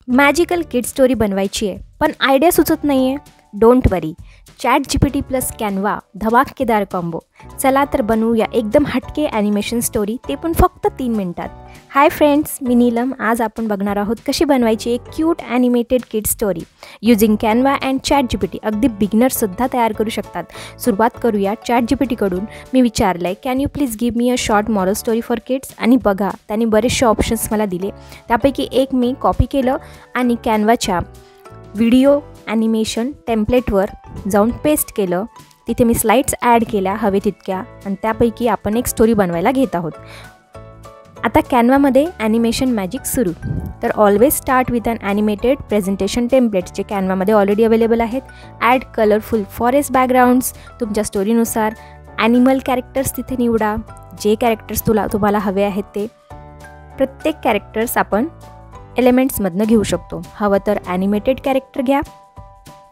Magical किड story बनवायची आहे पण आयडिया सुचत नाही आहे. Don't worry, ChatGPT plus Canva धमाकेदार कॉम्बो. चला तर बनवूया एकदम हटके ॲनिमेशन स्टोरी, ते पण फक्त 3 मिनिटात. हाय फ्रेंड्स, मी नीलम. आज आपण बघणार आहोत कशी बनवायची एक cute animated kid story using Canva and ChatGPT. अगदी बिगिनर्ससुद्धा तयार करू शकतात. सुरुवात करूया ChatGPTकडून. मी विचारलं आहे, can you please give me a short moral story for kids. आणि बघा, त्याने बरेचसे ऑप्शन्स मला दिले. त्यापैकी एक मी कॉपी केलं आणि कॅनवाच्या व्हिडिओ ॲनिमेशन टेम्पलेटवर जाऊन पेस्ट केलं. तिथे मी स्लाईड्स ॲड केल्या हवे तितक्या आणि त्यापैकी आपण एक स्टोरी बनवायला घेत आहोत. आता कॅनवामध्ये ॲनिमेशन मॅजिक सुरू. तर always start with an animated presentation template जे कॅनवामध्ये ऑलरेडी अवेलेबल आहेत. Add colourful forest backgrounds. तुमच्या स्टोरीनुसार ॲनिमल कॅरेक्टर्स तिथे निवडा, जे कॅरेक्टर्स तुम्हाला हवे आहेत ते. प्रत्येक कॅरेक्टर्स आपण एलिमेंट्समधनं घेऊ शकतो. हवं तर ॲनिमेटेड कॅरेक्टर घ्या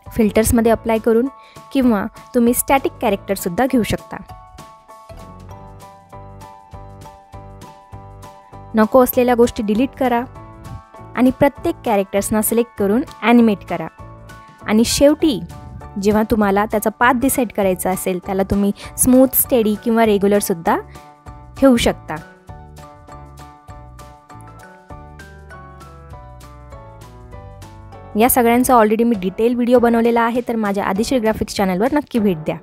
फिल्टर्समध्ये अप्लाय करून, किंवा तुम्ही स्टॅटिक कॅरेक्टरसुद्धा घेऊ शकता. नको असलेल्या गोष्टी डिलीट करा आणि प्रत्येक कॅरेक्टर्सना सिलेक्ट करून ॲनिमेट करा. आणि शेवटी जेव्हा तुम्हाला त्याचा पाथ डिसाईड करायचा असेल, त्याला तुम्ही स्मूथ, स्टेडी किंवा रेग्युलरसुद्धा ठेवू शकता. या सगळ्यांचा ऑलरेडी मी डिटेल व्हिडिओ बनवलेला आहे, तर माझ्या आदिश्री ग्राफिक्स चॅनलवर नक्की भेट द्या.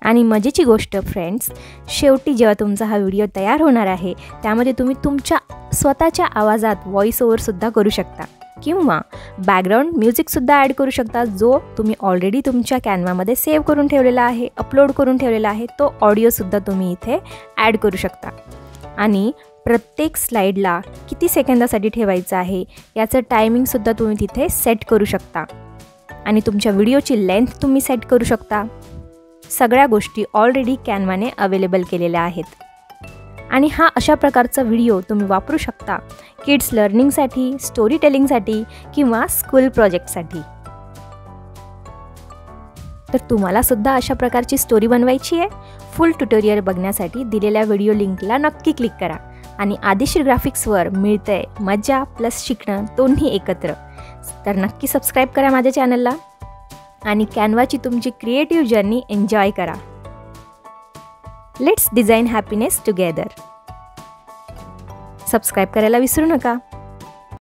आणि मजेची गोष्ट फ्रेंड्स, शेवटी जेव्हा तुमचा हा व्हिडिओ तयार होणार आहे, त्यामध्ये तुम्ही तुमच्या स्वतःच्या आवाजात व्हॉइस ओव्हरसुद्धा करू शकता किंवा बॅकग्राऊंड म्युझिकसुद्धा ॲड करू शकता, जो तुम्ही ऑलरेडी तुमच्या कॅनवामध्ये सेव्ह करून ठेवलेला आहे, अपलोड करून ठेवलेला आहे. तो ऑडिओसुद्धा तुम्ही इथे ॲड करू शकता. आणि प्रत्येक स्लाईडला किती सेकंदासाठी ठेवायचं आहे याचं टायमिंगसुद्धा तुम्ही तिथे सेट करू शकता. आणि तुमच्या व्हिडिओची लेंथ तुम्ही सेट करू शकता. सगळ्या गोष्टी ऑलरेडी कॅनवाने अवेलेबल केलेल्या आहेत. आणि हा अशा प्रकारचा व्हिडिओ तुम्ही वापरू शकता किड्स लर्निंगसाठी, स्टोरी टेलिंगसाठी किंवा स्कूल प्रोजेक्टसाठी. तर तुम्हालासुद्धा अशा प्रकारची स्टोरी बनवायची आहे. फुल ट्युटोरियल बघण्यासाठी दिलेल्या व्हिडिओ लिंकला नक्की क्लिक करा. आणि आदिश्री ग्राफिक्सवर मिळतंय मजा प्लस शिकणं दोन्ही एकत्र. तर नक्की सबस्क्राईब करा माझ्या चॅनलला आणि कॅनवाची तुमची क्रिएटिव्ह जर्नी एन्जॉय करा. Let's design happiness together. Subscribe करायला विसरू नका.